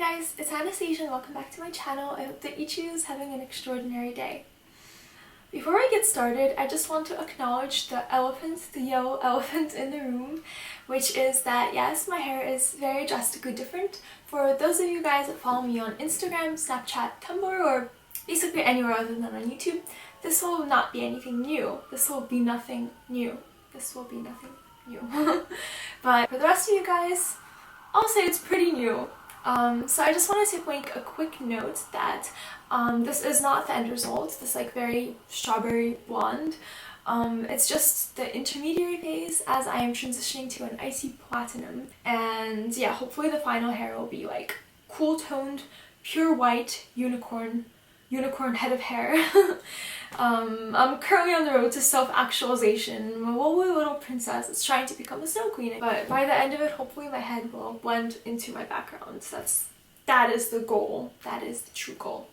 guys, it's Anastasia and welcome back to my channel. I hope that each of you is having an extraordinary day. Before I get started, I just want to acknowledge the elephant, the yellow elephant in the room, which is that yes, my hair is very drastically different. For those of you guys that follow me on Instagram, Snapchat, Tumblr, or basically anywhere other than on YouTube, this will not be anything new. This will be nothing new. This will be nothing new. But for the rest of you guys, I'll say it's pretty new. So I just wanted to make a quick note that this is not the end result, this like very strawberry blonde. It's just the intermediary phase as I am transitioning to an icy platinum. And yeah, hopefully the final hair will be like cool toned, pure white, unicorn head of hair. I'm currently on the road to self-actualization. I'm a lovely little princess that's trying to become a snow queen. But by the end of it, hopefully my head will blend into my background. That is the goal. That is the true goal.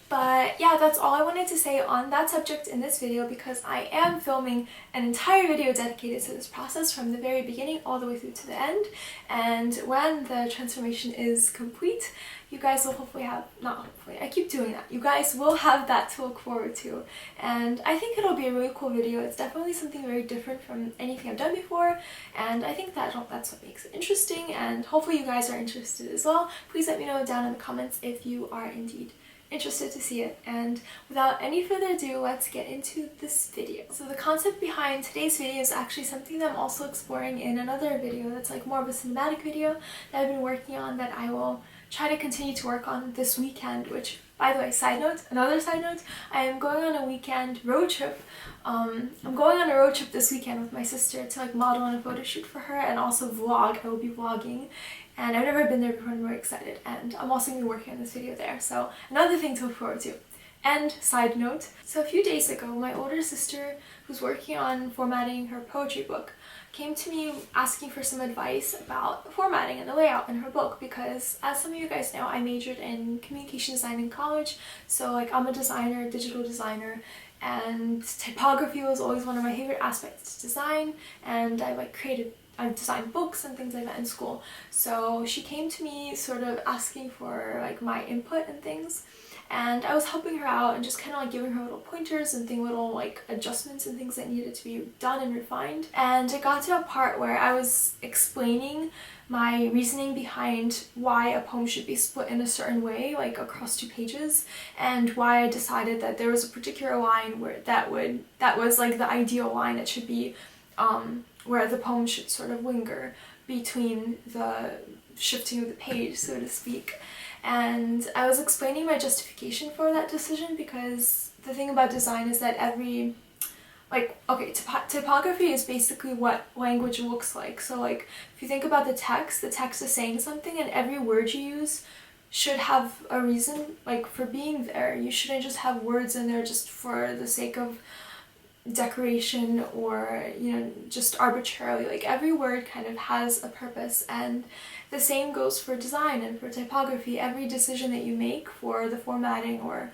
But yeah, that's all I wanted to say on that subject in this video, because I am filming an entire video dedicated to this process from the very beginning all the way through to the end. And when the transformation is complete, you guys will hopefully have, not hopefully, I keep doing that, you guys will have that to look forward to. And I think it'll be a really cool video. It's definitely something very different from anything I've done before, and I think that's what makes it interesting, and hopefully you guys are interested as well. Please let me know down in the comments if you are indeed interested to see it. And without any further ado, let's get into this video. So the concept behind today's video is actually something that I'm also exploring in another video that's like more of a cinematic video that I've been working on, that I will try to continue to work on this weekend, which, by the way, another side note, I am going on a weekend road trip. I'm going on a road trip this weekend with my sister to like model on a photo shoot for her and also vlog. I will be vlogging. And I've never been there before, and I'm very excited. And I'm also going to be working on this video there, so another thing to look forward to. And side note, so a few days ago, my older sister, who's working on formatting her poetry book, came to me asking for some advice about formatting and the layout in her book, because as some of you guys know, I majored in communication design in college, so like I'm a designer, digital designer, and typography was always one of my favorite aspects to design, and I've designed books and things like that in school. So she came to me sort of asking for like my input and things, and I was helping her out and just kind of like giving her little pointers and little like adjustments and things that needed to be done and refined. And it got to a part where I was explaining my reasoning behind why a poem should be split in a certain way, like across 2 pages, and why I decided that there was a particular line where that was like the ideal line that should be where the poem should sort of linger between the shifting of the page, so to speak. And I was explaining my justification for that decision, because the thing about design is that typography is basically what language looks like. So like, if you think about the text is saying something, and every word you use should have a reason, like, for being there. You shouldn't just have words in there just for the sake of decoration or, you know, just arbitrarily. Like, every word kind of has a purpose, and the same goes for design and for typography. Every decision that you make for the formatting, or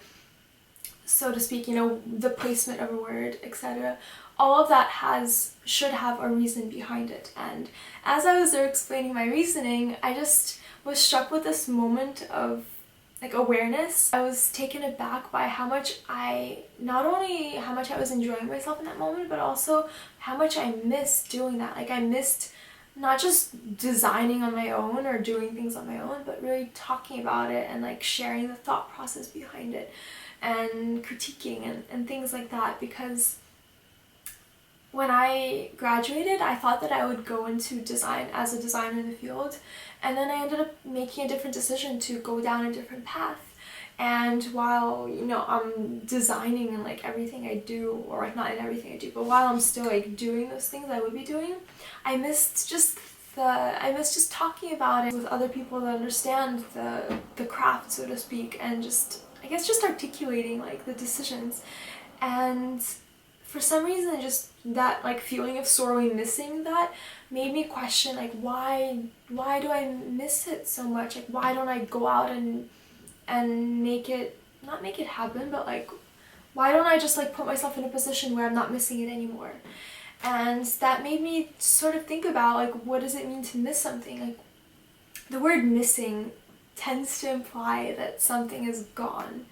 so to speak, you know, the placement of a word, etc., all of that should have a reason behind it. And as I was there explaining my reasoning, I just was struck with this moment of like awareness. I was taken aback by not only how much I was enjoying myself in that moment, but also how much I missed doing that. Like, I missed not just designing on my own or doing things on my own, but really talking about it and like sharing the thought process behind it and critiquing and things like that. Because when I graduated, I thought that I would go into design as a designer in the field, and then I ended up making a different decision to go down a different path. And while, you know, I'm designing in like everything I do, or like not in everything I do, but while I'm still like doing those things I would be doing, I missed just talking about it with other people that understand the craft, so to speak, and just, I guess, just articulating like the decisions. And for some reason, just that like feeling of sorely missing that made me question, like, why do I miss it so much? Like, why don't I go out and not make it happen, but like, why don't I just like put myself in a position where I'm not missing it anymore? And that made me sort of think about, like, what does it mean to miss something? Like, the word missing tends to imply that something is gone.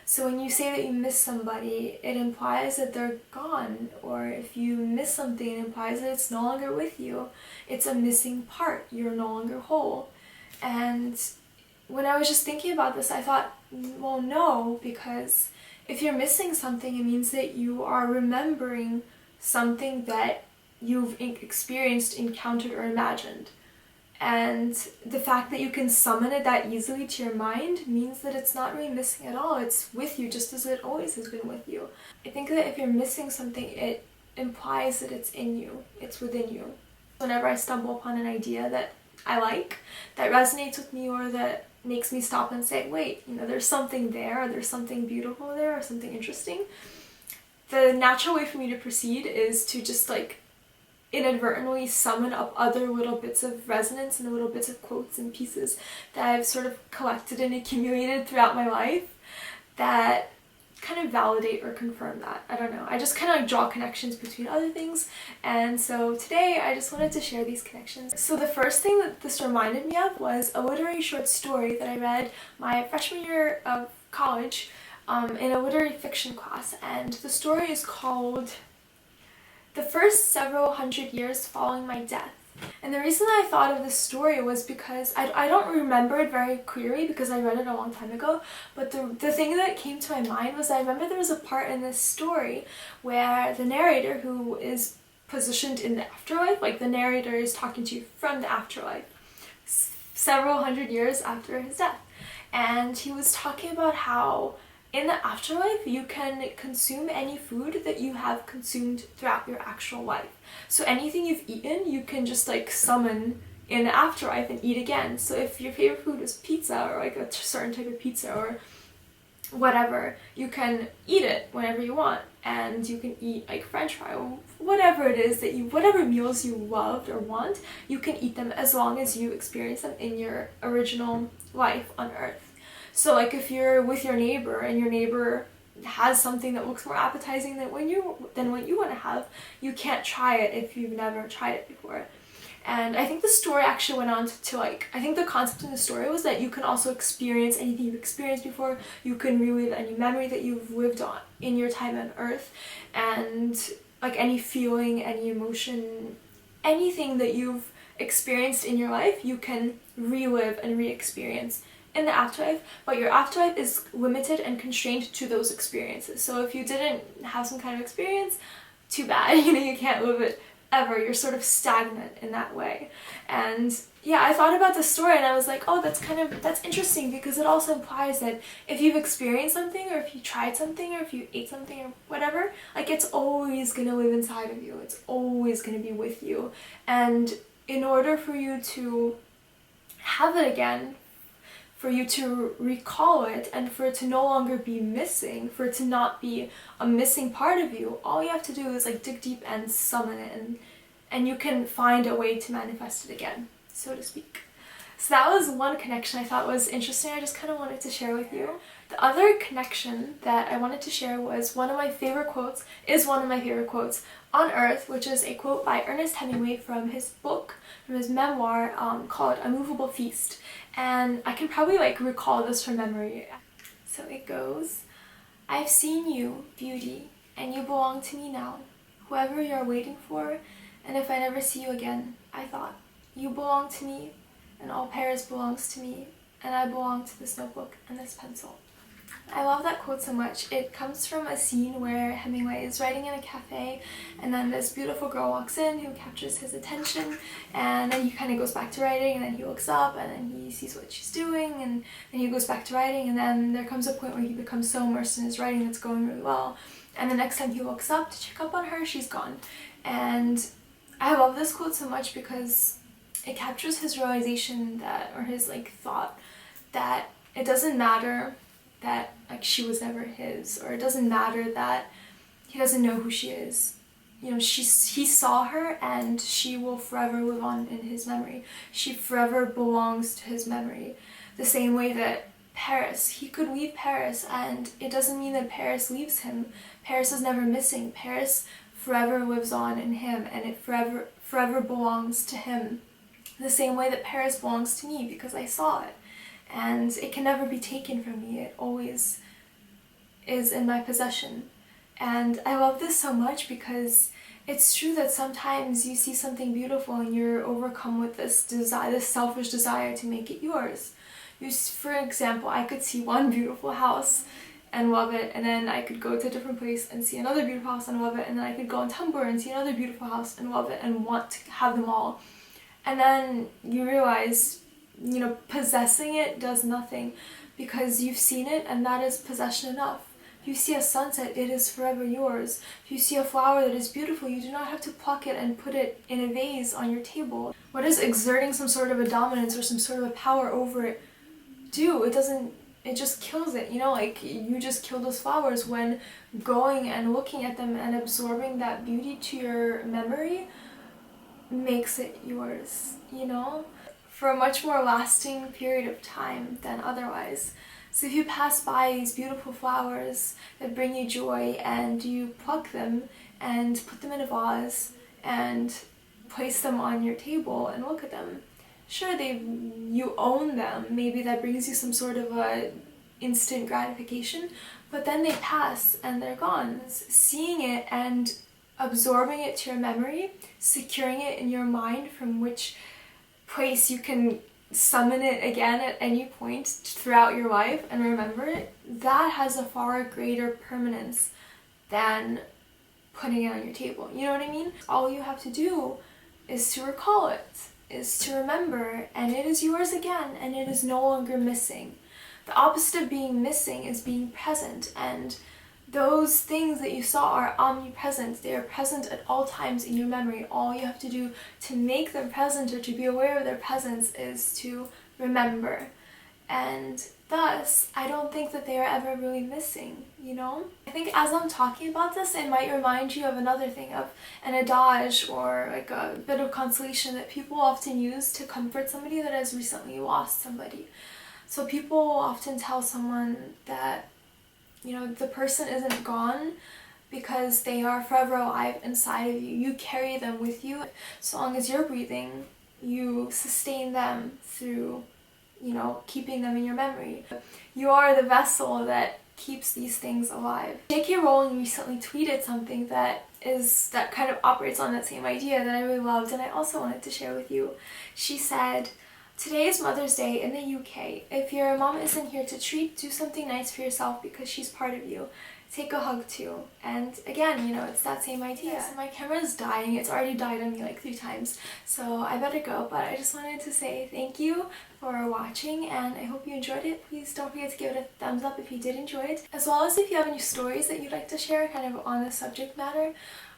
So when you say that you miss somebody, it implies that they're gone. Or if you miss something, it implies that it's no longer with you. It's a missing part. You're no longer whole. And when I was just thinking about this, I thought, well, no, because if you're missing something, it means that you are remembering something that you've experienced, encountered, or imagined. And the fact that you can summon it that easily to your mind means that it's not really missing at all. It's with you just as it always has been with you. I think that if you're missing something, it implies that it's in you, it's within you. Whenever I stumble upon an idea that I like, that resonates with me, or that makes me stop and say, wait, there's something there, or there's something beautiful there, or something interesting, the natural way for me to proceed is to just inadvertently summon up other little bits of resonance and little bits of quotes and pieces that I've sort of collected and accumulated throughout my life that kind of validate or confirm that. I don't know. I just kind of draw connections between other things, and so today I just wanted to share these connections. So the first thing that this reminded me of was a literary short story that I read my freshman year of college in a literary fiction class, and the story is called The First Several Hundred Years Following My Death. And the reason I thought of this story was because I don't remember it very clearly because I read it a long time ago, but the thing that came to my mind was I remember there was a part in this story where the narrator, who is positioned in the afterlife, like the narrator is talking to you from the afterlife, several hundred years after his death, and he was talking about how in the afterlife, you can consume any food that you have consumed throughout your actual life. So anything you've eaten, you can just summon in the afterlife and eat again. So if your favorite food was pizza, or a certain type of pizza or whatever, you can eat it whenever you want. And you can eat french fry or whatever it is that whatever meals you loved or want, you can eat them as long as you experience them in your original life on Earth. So if you're with your neighbor and your neighbor has something that looks more appetizing than what you want to have, you can't try it if you've never tried it before. And I think the story actually went on to I think the concept in the story was that you can also experience anything you've experienced before. You can relive any memory that you've lived on in your time on Earth, and any feeling, any emotion, anything that you've experienced in your life, you can relive and re-experience in the afterlife, but your afterlife is limited and constrained to those experiences. So if you didn't have some kind of experience, too bad, you can't live it ever. You're sort of stagnant in that way. And yeah, I thought about this story and I was like, oh, that's interesting, because it also implies that if you've experienced something, or if you tried something, or if you ate something or whatever, it's always gonna live inside of you. It's always gonna be with you. And in order for you to have it again, for you to recall it, and for it to no longer be missing, for it to not be a missing part of you, all you have to do is dig deep and summon it, and you can find a way to manifest it again, so to speak. So that was one connection I thought was interesting. I just kind of wanted to share with you. The other connection that I wanted to share was one of my favorite quotes on Earth, which is a quote by Ernest Hemingway from his book, from his memoir called A Movable Feast. And I can probably recall this from memory. So it goes, "I've seen you, beauty, and you belong to me now, whoever you're waiting for, and if I never see you again, I thought, you belong to me, and all Paris belongs to me, and I belong to this notebook and this pencil." I love that quote so much. It comes from a scene where Hemingway is writing in a cafe, and then this beautiful girl walks in who captures his attention, and then he kind of goes back to writing, and then he looks up and then he sees what she's doing, and then he goes back to writing, and then there comes a point where he becomes so immersed in his writing that's going really well, and the next time he looks up to check up on her, she's gone. And I love this quote so much because it captures his realization that, or his thought that it doesn't matter that she was never his, or it doesn't matter that he doesn't know who she is. He saw her, and she will forever live on in his memory. She forever belongs to his memory. The same way that Paris, he could leave Paris, and it doesn't mean that Paris leaves him. Paris is never missing. Paris forever lives on in him, and it forever belongs to him. The same way that Paris belongs to me because I saw it. and it can never be taken from me. It always is in my possession. And I love this so much because it's true that sometimes you see something beautiful and you're overcome with this desire, this selfish desire to make it yours. For example, I could see one beautiful house and love it, and then I could go to a different place and see another beautiful house and love it, and then I could go on Tumblr and see another beautiful house and love it and want to have them all. And then you realize, you know, possessing it does nothing because you've seen it and that is possession enough. If you see a sunset, it is forever yours. If you see a flower that is beautiful, you do not have to pluck it and put it in a vase on your table. What does exerting some sort of a dominance or some sort of a power over it do? It just kills it, you know, like you just kill those flowers when going and looking at them and absorbing that beauty to your memory makes it yours, you know, for a much more lasting period of time than otherwise. So if you pass by these beautiful flowers that bring you joy and you pluck them and put them in a vase and place them on your table and look at them, sure, you own them, maybe that brings you some sort of a instant gratification, but then they pass and they're gone. Seeing it and absorbing it to your memory, securing it in your mind from which place you can summon it again at any point throughout your life and remember it, that has a far greater permanence than putting it on your table. You know what I mean? All you have to do is to recall it, is to remember, and it is yours again, and it is no longer missing. The opposite of being missing is being present, and those things that you saw are omnipresent. They are present at all times in your memory. All you have to do to make them present or to be aware of their presence is to remember. And thus, I don't think that they are ever really missing, you know? I think as I'm talking about this, it might remind you of another thing, of an adage or like a bit of consolation that people often use to comfort somebody that has recently lost somebody. So people often tell someone that, you know, the person isn't gone because they are forever alive inside of you. You carry them with you. So long as you're breathing, you sustain them through, you know, keeping them in your memory. You are the vessel that keeps these things alive. J.K. Rowling recently tweeted something that kind of operates on that same idea that I really loved, and I also wanted to share with you. She said, "Today is Mother's Day in the UK. If your mom isn't here to treat, do something nice for yourself because she's part of you. Take a hug too." And again, you know, it's that same idea. So my camera's dying. It's already died on me like 3 times. So I better go, but I just wanted to say thank you for watching and I hope you enjoyed it. Please don't forget to give it a thumbs up if you did enjoy it. As well as if you have any stories that you'd like to share kind of on the subject matter.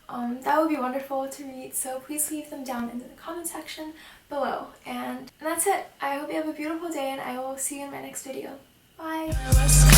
That would be wonderful to read, so please leave them down in the comment section below. And that's it. I hope you have a beautiful day and I will see you in my next video. Bye!